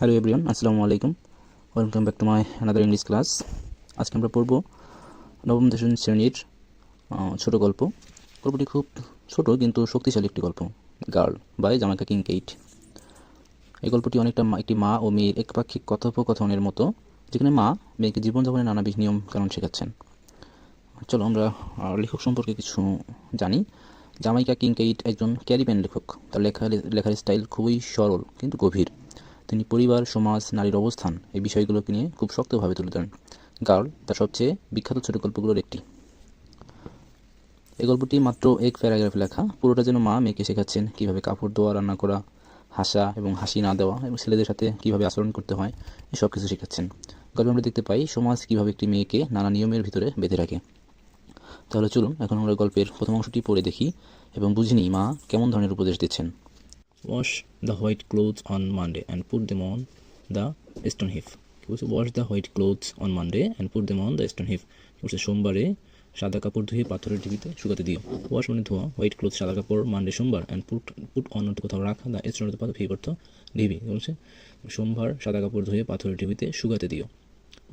Hello everyone, আসসালামু আলাইকুম। Welcome back to my another English class. আজকে আমরা পড়ব নবম দশম শ্রেণীর ছোট গল্প। গল্পটি খুব ছোট কিন্তু শক্তিশালী একটি গল্প, গার্ল বাই জামাইকা কিংকেইট। এই গল্পটি অনেকটা একটি মা ও মেয়ের একপাক্ষিক কথোপকথনের মতো, যেখানে মা মেয়েকে জীবনযাপনের নানাবিধ নিয়ম কানুন শেখাচ্ছেন। চলো আমরা লেখক সম্পর্কে কিছু জানি। জামাইকা কিংকেইট একজন ক্যারিবিয়ান লেখক। তার লেখার স্টাইল খুবই সরল কিন্তু গভীর। তিনি পরিবার, সমাজ, নারীর অবস্থান এই বিষয়গুলোকে নিয়ে খুব শক্তভাবে তুলে ধরেন। গার্ল তার সবচেয়ে বিখ্যাত ছোট গল্পগুলোর একটি। এই গল্পটি মাত্র এক প্যারাগ্রাফে লেখা। পুরোটা যেন মা মেয়েকে শেখাচ্ছেন কীভাবে কাপড় ধোয়া, রান্না করা, হাসা এবং হাসি না দেওয়া এবং ছেলেদের সাথে কীভাবে আচরণ করতে হয়, এই সব কিছু শেখাচ্ছেন। গল্পে আমরা দেখতে পাই সমাজ কীভাবে একটি মেয়েকে নানা নিয়মের ভিতরে বেঁধে রাখে। তাহলে চলুন এখন আমরা গল্পের প্রথম অংশটি পড়ে দেখি এবং বুঝে নিই মা কেমন ধরনের উপদেশ দিচ্ছেন। Wash the white clothes on Monday and put them on the stone heap. Wash the white clothes on Monday and put them on the stone heap. সোমবারে সাদা কাপড় ধুয়ে পাথরের ঢিবিতে শুকাতে দিও। ওয়াশ মানে ধোয়া, হোয়াইট ক্লোথ সাদা কাপড়, মানডে সোমবার, অ্যান্ড পুট অন অর্থ কোথাও রাখা, দ্য স্টোন অর্থ ফিপ অর্থ ঢিবি। বলছে সোমবার সাদা কাপড় ধুয়ে পাথরের ঢিবিতে শুকাতে দিও।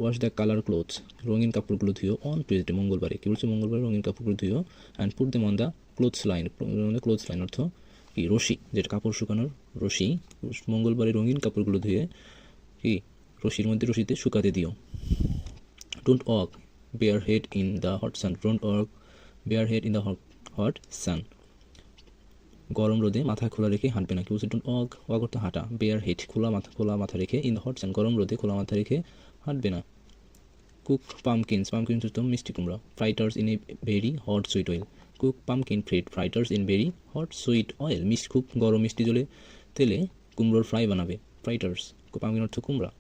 ওয়াশ দ্য কালার ক্লোথস, রঙিন কাপড়গুলো ধুও, অন টুইজডে মঙ্গলবারে। কী বলছে? মঙ্গলবারে রঙিন কাপড়গুলো ধুও, and put them on the clothes line. Clothes line অর্থ কি? রশি, যেটা কাপড় শুকানোর রশি। মঙ্গলবারে রঙিন কাপড়গুলো ধুয়ে কি রশির মধ্যে রশিতে শুকাতে দিও। Don't walk bare head in the hot sun. Don't walk bare head in the hot sun. গরম রোদে মাথা খোলা রেখে হাঁটবে না। কি বলছে? ডোন্ট ওয়াক, ওয়াক অর্থ হাঁটা, বেয়ার হেড খোলা মাথা রেখে, ইন দ্য হট সান গরম রোদে খোলা মাথা রেখে হাঁটবে না। কুক পামকিনস হচ্ছে মিষ্টি কুমড়া। Fritters in a very hot sweet oil. Cook pumpkin fritters in very hot sweet oil. খুব গরম মিষ্টি তেলে কুমড়োর ফ্রাই বানাবে। ফ্রাইটার্স, পামকিন অর্থ কুমড়া,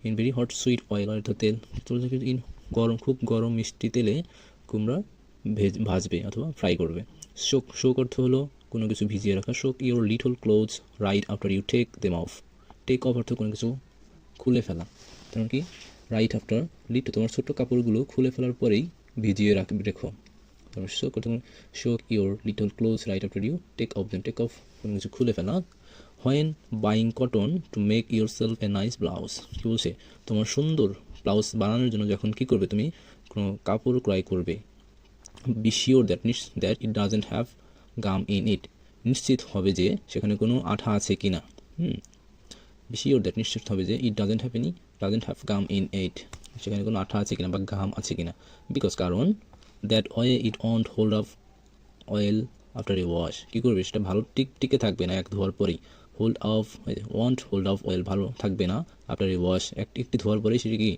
in very hot sweet oil অর্থ তেল, ইন খুব গরম মিষ্টি তেলে কুমড়া ভাজবে অথবা ফ্রাই করবে। শোক অর্থ হলো কোনো কিছু ভিজিয়ে রাখা। Soak your little clothes right after you take them off. Take off অর্থ কোনো কিছু খুলে ফেলা। তেমন কি রাইট আফটার তোমার ছোট্ট কাপড়গুলো খুলে ফেলার পরেই ভিজিয়ে রেখো। Soak your little clothes right after you take off them. Take off কোনো কিছু খুলে ফেলা। When buying cotton to make yourself a nice blouse. কী বলছে? তোমার সুন্দর ব্লাউজ বানানোর জন্য যখন কী করবে? তুমি কোনো কাপড় ক্রয় করবে। Be sure that it doesn't have gum in it. নিশ্চিত হবে যে সেখানে কোনো আঠা আছে কি না। বি শিওর দ্যাট নিশ্চিত হবে যে it doesn't have gum in it, সেখানে কোনো আঠা আছে কিনা বা গাম আছে কিনা। বিকজ কারণ that way it won't hold of oil after a wash. কী করবে? সেটা ভালো টিকে থাকবে না এক ধোয়ার পরেই। ওয়ন্ট হোল্ড অফ অয়েল ভালো থাকবে না আফটার এ ওয়াশ, একটি ধোয়ার পরেই সেটি কি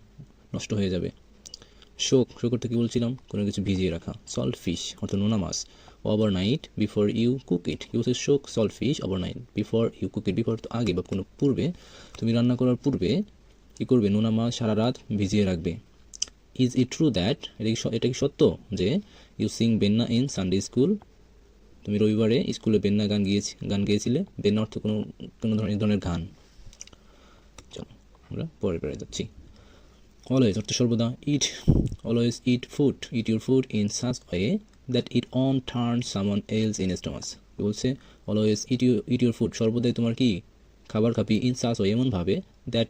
নষ্ট হয়ে যাবে। শোক করতে কী বলছিলাম? কোনো কিছু ভিজিয়ে রাখা। সল্ট ফিশ অর্থ নোনা মাছ। Overnight before you cook it. কী বলছে? Soak salt fish overnight before you cook it. Before তো আগে বা কোনো পূর্বে, তুমি রান্না করার পূর্বে কী করবে? নোনা মাছ সারা রাত ভিজিয়ে রাখবে। ইজ ইট ট্রু দ্যাট, এটা কি সত্য যে you sing benna in Sunday school, তুমি রবিবারে স্কুলে বেন্না গান গিয়েছিলে। বেন্না অর্থ কোনো ধরনের গান। চলো আমরা পরে যাচ্ছি। অলওয়েজ অর্থ সর্বদা। Always it your food in such way that it on turn someone else in stomach. বলছে অলওয়েজ ইট ইউর ফুড, সর্বদাই তোমার কি খাবার খাবি, ইন সাচ ওয়ে এমনভাবে, দ্যাট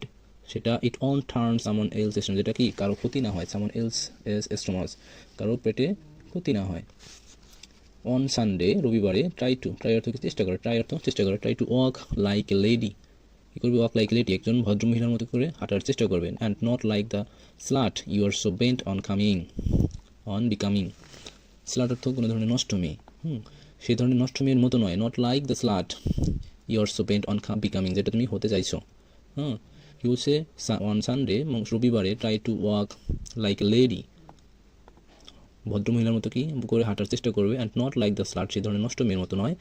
সেটা it on turn someone else stomach, যেটা কি কারো ক্ষতি না হয়। সামওয়ান এলস স্টমাক, কারো পেটে ক্ষতি না হয়। অন সানডে রবিবারে ট্রাই অর্থ চেষ্টা করে, try to walk like a lady. কী করবে? ওয়াক লাইক এ লেডি, একজন ভদ্রমহিলার মতো করে হাঁটার চেষ্টা করবেন। And not like the slut you are so bent on becoming. Slut অর্থ কোনো ধরনের নষ্ট মেয়ে, সেই ধরনের নষ্ট মেয়ের মতো নয়। Not like the slut you are so bent on becoming, যেটা তুমি হতে চাইছো। কি বলছে? অন সানডে রবিবারে try to walk like a lady, ভদ্রমহিলার মতো কি করে হাঁটার চেষ্টা করবে। And not like the slut, সেই ধরনের নষ্ট মেয়ের মতো নয়।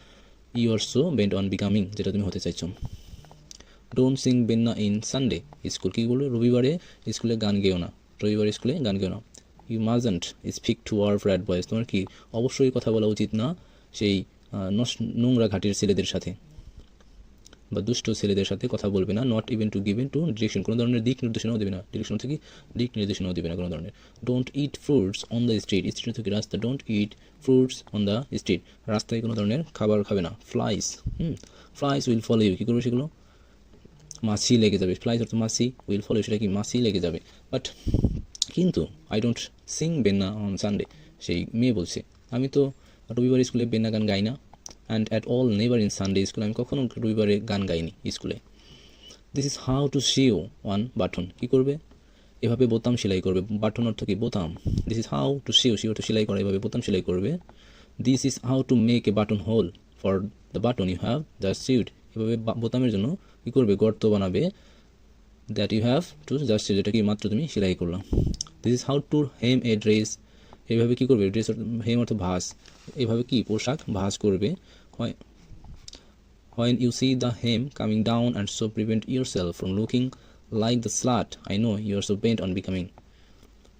You are so bent on becoming, যেটা তুমি হতে চাইছো। Don't sing benna in Sunday school. কী বললো? রবিবারে স্কুলে গান গেও না। You mustn't speak to our frat boys, তোমার কি অবশ্যই কথা বলা উচিত না সেই নোংরা ঘাটির ছেলেদের সাথে বা দুষ্ট ছেলেদের সাথে কথা বলবে না। Not even to given to direction, কোনো ধরনের দিক নির্দেশনাও দেবে না। ডিরেকশন থেকে দিক নির্দেশনাও দেবে না কোনো ধরনের। Don't it fruits on the street থেকে রাস্তা। Don't it fruits on the street, রাস্তায় কোনো ধরনের খাবার খাবে না। ফ্লাইস উইল ফলো ইউ, কী করবে সেগুলো? মাছি লেগে যাবে, ফ্লাইজ অর্থ মাছি, উইল ফলো সেটা কি মাছি লেগে যাবে। বাট কিন্তু I don't sing বেন্না on Sunday, সেই মেয়ে বলছে আমি তো রবিবার স্কুলে বেন্না গান গাই না, and at all never in Sunday school, আমি কখনো রবিবারে গান গাইনি স্কুলে। This is how to sew on button, কী করবে এভাবে বোতাম সেলাই করবে, বাটন অর্থ কি বোতাম, this is how to sew, sew to সেলাই করা, এভাবে বোতাম সেলাই করবে। This is how to make a button hole for the button you have just sewed, এভাবে বোতামের জন্য কী করবে গর্ত বানাবে, that you have to just sewed, যেটা কি মাত্র তুমি সেলাই করলাম। This is how to hem a dress, এইভাবে কী করবে ড্রেস হেম অর্থ ভাঁজ, এভাবে কি পোশাক ভাঁজ করবে। হয় when you see the hem coming down and so prevent yourself from looking like the slut I know you are so bent on becoming,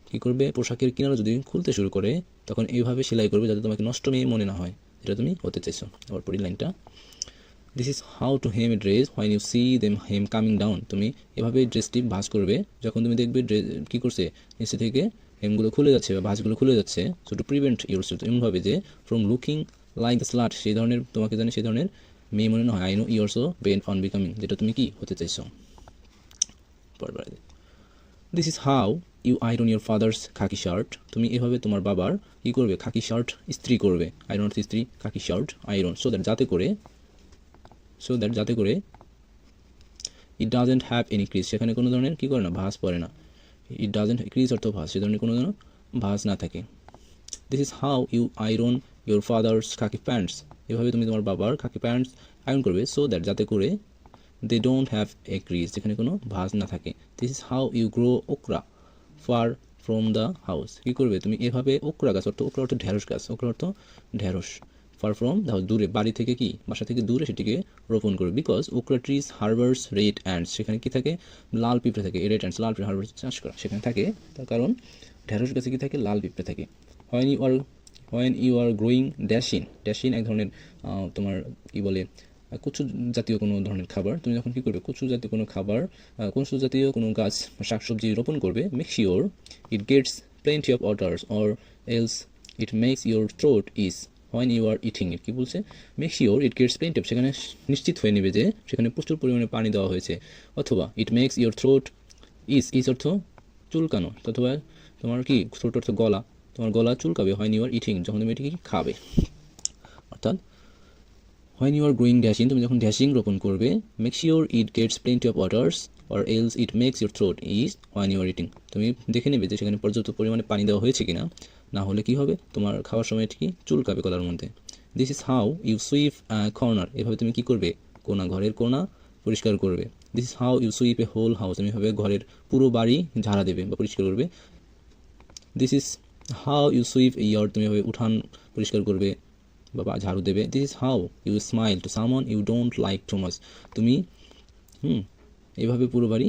কী করবে পোশাকের কিনারা যদি খুলতে শুরু করে তখন এইভাবে সেলাই করবে যাতে তোমাকে নষ্ট মেয়ে মনে না হয় যেটা তুমি হতে চাইছো। আবার পড়ি লাইনটা, this is how to hem a dress when you see them hem coming down, তুমি এভাবে ড্রেসটি ভাঁজ করবে যখন তুমি দেখবে কী করছে নিচে থেকে হেমগুলো খুলে যাচ্ছে বা ভাঁজগুলো খুলে যাচ্ছে। So to prevent your self, এমনভাবে যে from looking like the slut, সেই ধরনের তোমাকে জানি সেই ধরনের মেয়ে মনে না হয়। I know you are so bent on becoming, যেটা তুমি কি হতে চাইছো। This is how you iron your father's khaki shirt, তুমি এভাবে তোমার বাবার কী করবে খাকি শার্ট ইস্ত্রি করবে, আয়রন অর্থ ইস্ত্রি, khaki shirt iron, so that যাতে করে it doesn't have any crease, সেখানে কোনো ধরনের কী করে না ভাঁজ পড়ে না, ইট ডাজেন্ট ক্রিজ অর্থ ভাঁজ, সে ধরনের কোনো ধরনের ভাঁজ না থাকে। This is how you iron your father's khaki pants, এভাবে তুমি তোমার বাবার খাকি প্যান্টস আয়রন করবে, সো দ্যাট যাতে করে they don't have a crease, যেখানে কোনো ভাঁজ না থাকে। This is how you grow okra far from the house, কী করবে তুমি এভাবে ওকরা গাছ অর্থ, ওকরা অর্থ ঢেঁড়স গাছ, ওকরা অর্থ ঢেঁড়স, ফার ফ্রম দ্য হাউস দূরে, বাড়ি থেকে কি বাসা থেকে দূরে সেটিকে রোপণ করবে। Because okra trees harbours red ants, সেখানে কি থাকে লাল পিঁপড়ে থাকে, রেড অ্যান্ডস লাল পিঁপড়ে হারবার্স চাষ করা সেখানে থাকে, তার কারণ ঢেঁড়স গাছে কি থাকে লাল পিঁপড়ে থাকে। হোয়েন ইউ আর গ্রোয়িং ড্যাশিন, ড্যাশিন এক ধরনের তোমার কি বলে কচু জাতীয় কোনো ধরনের খাবার, তুমি যখন কী করবে কচু জাতীয় কোনো খাবার, কচু জাতীয় কোনো গাছ শাকসবজি রোপণ করবে, make sure it gets plenty of waters or else it makes your throat is when you are eating it, কী বলছে make sure it gets plenty of, সেখানে নিশ্চিত হয়ে নেবে যে সেখানে প্রচুর পরিমাণে পানি দেওয়া হয়েছে, অথবা it makes your throat is অর্থ চুলকানো, অথবা তোমার কি থ্রোট অর্থ গলা, তোমার গলা চুলকাবে হোয়েন ইউ আর ইটিং, যখন তুমি এটিকে খাবে। অর্থাৎ when you are growing dasheen, তুমি যখন ড্যাশিং রোপণ করবে, make sure it gets plenty of waters or else it makes your throat is when you are eating, তুমি দেখে নেবে যে সেখানে পর্যাপ্ত পরিমাণে পানি দেওয়া হয়েছে কিনা, না হলে কি হবে তোমার খাওয়ার সময় এটি চুলকাবে গলার মধ্যে। This is how you sweep corner, এভাবে তুমি কী করবে কোনা, ঘরের কোনা পরিষ্কার করবে। This is how you sweep a whole house, তুমি এভাবে ঘরের পুরো বাড়ি ঝাড়া দেবে বা পরিষ্কার করবে। This is how you sweep a yard, তুমি এভাবে উঠান পরিষ্কার করবে বা ঝাড়ু দেবে। This is how you smile to someone you don't like too much, তুমি এইভাবে পুরো বাড়ি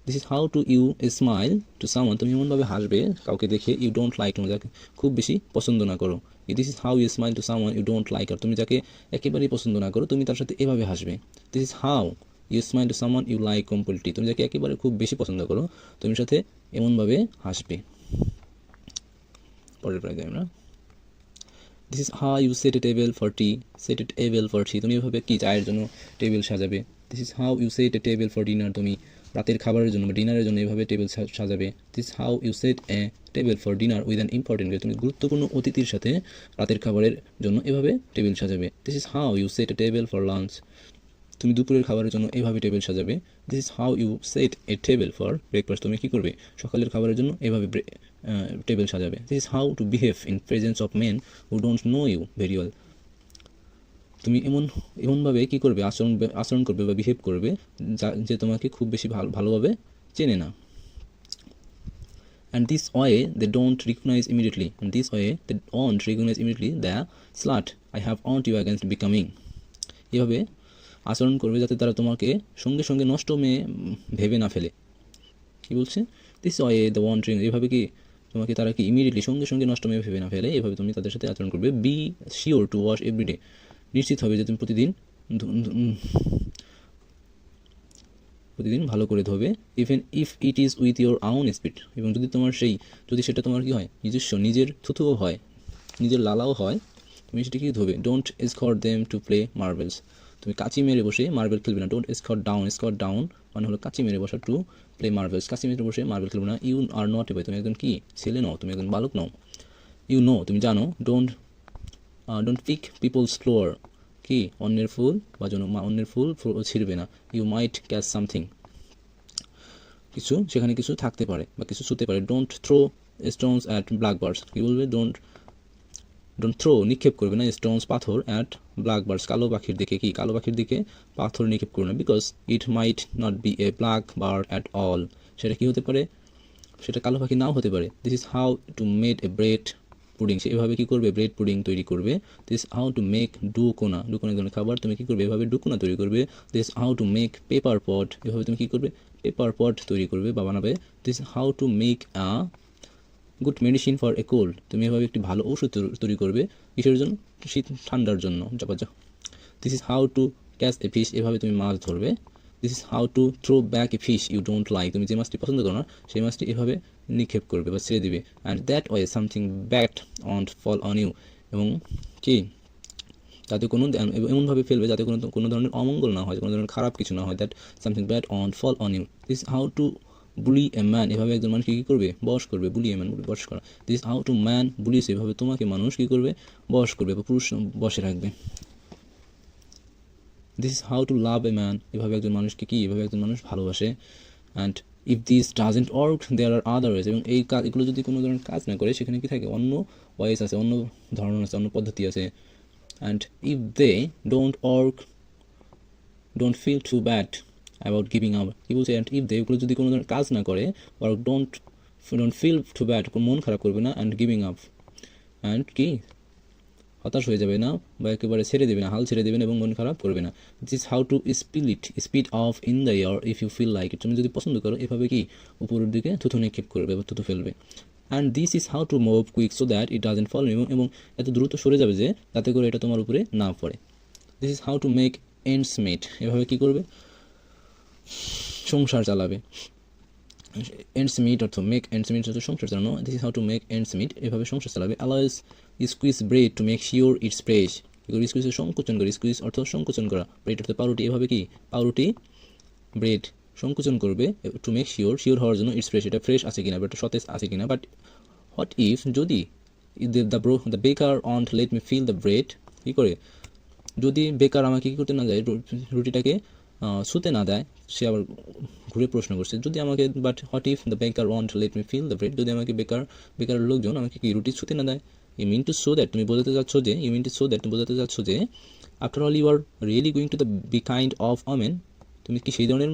this is how to you smile to someone, তুমি এমনভাবে হাসবে কাউকে দেখে you don't like too much, যাকে খুব বেশি পছন্দ না করো। This is how you smile to someone you don't like, আর তুমি যাকে একেবারেই পছন্দ না করো তুমি তার সাথে এভাবে হাসবে। This is how you smile to someone you like completely, তুমি যাকে একেবারে খুব বেশি পছন্দ করো তুমি সাথে এমনভাবে হাসবে। পরের প্রায় আমরা this is how you set a table for tea, set a table for tea, তুমি এভাবে কি চায়ের জন্য টেবিল সাজাবে। This is how you set a table for dinner, তুমি রাতের খাবারের জন্য বা ডিনারের জন্য এভাবে টেবিল সাজাবে। This how you set a table for dinner with an important guest, তুমি গুরুত্বপূর্ণ অতিথির সাথে রাতের খাবারের জন্য এভাবে টেবিল সাজাবে। This is how you set a table for lunch, তুমি দুপুরের খাবারের জন্য এভাবে টেবিল সাজাবে। This is how you set a table for breakfast, তুমি কী করবে সকালের খাবারের জন্য এভাবে টেবিল সাজাবে। This is how to behave in presence of men who don't know you very well, তুমি এমনভাবে কী করবে আচরণ করবে বা বিহেভ করবে যে তোমাকে খুব বেশি ভালোভাবে চেনে না। And this way they don't recognize immediately, the slut I have warned you against becoming, এভাবে আচরণ করবে যাতে তারা তোমাকে সঙ্গে সঙ্গে নষ্ট মেয়ে ভেবে না ফেলে। কী বলছে দিস ওয়ে দ্য ওয়ান্টিং, এভাবে কি তোমাকে তারা কি ইমিডিয়েটলি সঙ্গে সঙ্গে নষ্ট মেয়ে ভেবে না ফেলে, এভাবে তুমি তাদের সাথে আচরণ করবে। Be sure to wash every day, নিশ্চিত হবে যে তুমি প্রতিদিন ভালো করে ধোবে। Even if it is with your own spit, এবং যদি সেটা তোমার কি হয় নিজের থুতুও হয় নিজের লালাও হয় তুমি সেটা কি ধোবে। Don't escort them to play marbles, তুমি কাঁচি মেরে বসে মার্বেল খেলবে না। ডোন্ট স্কট ডাউন মানে হলো কাঁচি মেরে বসা, টু প্লে মার্বেলস, কাঁচি মেরে বসে মার্বেল খেলবে না। ইউ আর নট এ বয়, তুমি একজন কি ছেলে নও, তুমি একজন বালক নও। ইউ নো, তুমি জানো। ডোন্ট পিক পিপলস ফ্লোর, কি অন্যের ফুল বা অন্যের ফুল ছিঁড়বে না। ইউ মাইট ক্যাচ সামথিং, কিছু সেখানে কিছু থাকতে পারে বা কিছু ছুতে পারে। Don't throw stones at blackbirds, কী বলবে, ডোন্ট থ্রো, নিক্ষেপ করবে না, স্টোনস পাথর, অ্যাট ব্ল্যাকবার্ডস, কালো পাখির দিকে, কি কালো পাখির দিকে পাথর নিক্ষেপ করবে না। Because it might not be a blackbird at all, সেটা কি হতে পারে, সেটা কালো পাখি নাও হতে পারে। This is how to made a bread pudding, সে এভাবে কী করবে, ব্রেড পুডিং তৈরি করবে। This how to make doukona, doukona ধরনের খাবার, তুমি কী করবে, এভাবে ডুকোনা তৈরি করবে। This how to make pepper pot, এভাবে তুমি কী করবে, পেপার পট তৈরি করবে বা বানাবে। This how to make a good medicine for a cold, তুমি এভাবে একটি ভালো ঔষধ তৈরি করবে, কিসের জন্য, শীত ঠান্ডার জন্য। This is how to catch a fish, এভাবে তুমি মাছ ধরবে। This is how to throw back a fish you don't like, তুমি যে মাছটি পছন্দ করো না সেই মাছটি এভাবে নিক্ষেপ করবে বা ছেড়ে দিবে। And that way something bad won't fall on you, এবং কি যাতে কোনো এমনভাবে ফেলবে যাতে কোনো ধরনের অমঙ্গল না হয়, কোনো ধরনের খারাপ কিছু না হয়। That something bad won't fall on you. This how to bully a man, এভাবে একজন মানুষকে কী করবে, বশ করবে। বুলি এ ম্যান, বশ করা। This how to man bullish, এভাবে তোমাকে মানুষ কী করবে, বশ করবে বা পুরুষ বশে রাখবে। This is how to love a man, এভাবে একজন মানুষকে কি, এভাবে একজন মানুষ ভালোবাসে। And if this doesn't work there are other ways, এবং এই কাজ, এগুলো যদি কোনো ধরনের কাজ না করে সেখানে কি থাকে, অন্য ওয়েজ আছে, অন্য ধরন আছে, অন্য পদ্ধতি আছে। And if they don't work don't feel too bad about giving up, কী বলছে, অ্যান্ড ইফ দে, এগুলো যদি কোনো ধরনের কাজ না করে, work don't feel too bad, মন খারাপ করবে না। অ্যান্ড গিভিং আপ, অ্যান্ড কি হতাশ হয়ে যাবে না বা একেবারে ছেড়ে দেবে না, হাল ছেড়ে দেবে না এবং মন খারাপ করবে না। This how to speed off in the air if you feel like it, তুমি যদি পছন্দ করো এভাবে কি উপরের দিকে থুতু নিক্ষেপ করবে বা থুতু ফেলবে। And this is how to move quick so that it doesn't fall, এবং এত দ্রুত সরে যাবে যে যাতে করে এটা তোমার উপরে না পড়ে। This is how to make ends meet, এভাবে কি করবে, সংসার চালাবে। এন্ডস মিট অর্থ মেক এন্ডস মিট অর্থ সংসার চালানো। This is how to make ends meet, এভাবে সংসার চালাবে। Always squeeze bread to make sure it's fresh, স্কুইজে সংকোচন করে, স্কুইজ অর্থ সংকোচন করা, ব্রেড অর্থ পাউরুটি, এভাবে কি পাউরুটি ব্রেড সংকোচন করবে টু মেক শিওর, শিওর হওয়ার জন্য ইটস ফ্রেশ, এটা ফ্রেশ আছে কিনা বা এটা সতেজ আছে কিনা। বাট হোয়াট ইফ, যদি the baker won't let me feel the bread, কী করে, যদি বেকার আমাকে কী করতে না যায়, রুটিটাকে ছুতে না দেয়, সে আবার ঘুরে প্রশ্ন করছে, যদি আমাকে, but what if the baker want let me feel the bread, যদি আমাকে বেকার লোকজন আমাকে কি রুটি ছুতে না দেয়। You mean to show that, তুমি বোঝাতে চাচ্ছ যে after all you are really going to the be kind of women, তুমি কি সেই ধরনের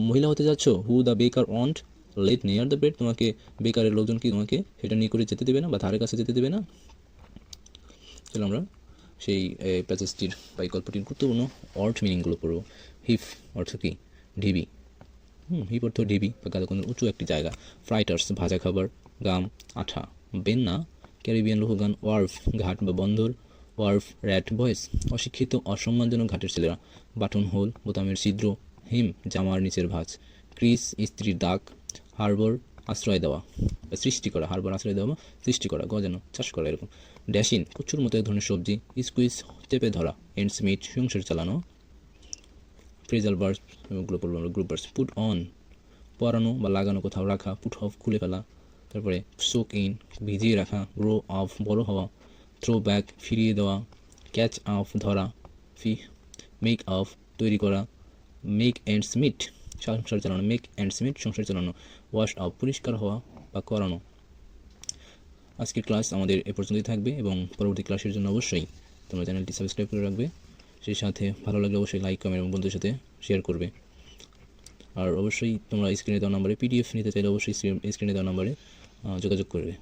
মহিলা হতে যাচ্ছ, who the baker want let near the bread, তোমাকে বেকারের লোকজন কি তোমাকে সেটা নিয়ে করে যেতে দেবে না বা ধারে কাছে যেতে দেবে না। চলো আমরা সেই প্যাসেজটির বা এই গল্পটির গুরুত্বপূর্ণ অর্থ মিনিংগুলো পড়ব। হিফ অর্থ কি, ঢিবি। হিপ অর্থ ঢিবি বা গাদাকন্দের উঁচু একটি জায়গা। ফ্রাইটার্স ভাজা খাবার। গাম আঠা। বেন্না ক্যারিবিয়ান লোকগান। ওয়ার্ফ ঘাট বা বন্দর। ওয়ার্ফ র্যাট বয়েস অশিক্ষিত অসম্মানজনক ঘাটের ছেলেরা। বাটন হোল বোতামের ছিদ্র। হিম জামার নিচের ভাঁজ। ক্রিস স্ত্রীর দাগ। হারবর আশ্রয় দেওয়া বা সৃষ্টি করা, হারবর আশ্রয় দেওয়া সৃষ্টি করা, গজানো চাষ করা এরকম। ড্যাশিন কচুর মতো এক ধরনের সবজি। স্কুইজ চেপে ধরা। এন্ডস মিট সংসার চালানো। ফ্রেজাল ভার্ব এগুলো পড়বো আমরা, গ্রুপ ভার্ব। পুট অন পরানো বা লাগানো, কোথাও রাখা। পুট অফ খুলে ফেলা। তারপরে সোক ইন ভিজিয়ে রাখা। গ্রো অফ বড় হওয়া। থ্রো ব্যাক ফিরিয়ে দেওয়া। ক্যাচ অফ ধরা। মেক অফ তৈরি করা। মেক এন্ডস মিট সংসার চালানো। মেক এন্ডস মিট সংসার চালানো। ওয়াশ অফ পরিষ্কার হওয়া বা করানো। আজকের ক্লাস আমাদের এ পর্যন্তই থাকবে এবং পরবর্তী ক্লাসের জন্য অবশ্যই তোমরা চ্যানেলটি সাবস্ক্রাইব করে রাখবে। সেই সাথে ভালো লাগলে অবশ্যই লাইক কমেন্ট এবং বন্ধুদের সাথে শেয়ার করবে। আর অবশ্যই তোমরা স্ক্রিনে দেওয়া নাম্বারে পিডিএফ নিতে চাইলে অবশ্যই স্ক্রিনে দেওয়া নাম্বারে যোগাযোগ করবে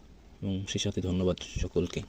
এবং সেই সাথে ধন্যবাদ সকলকে।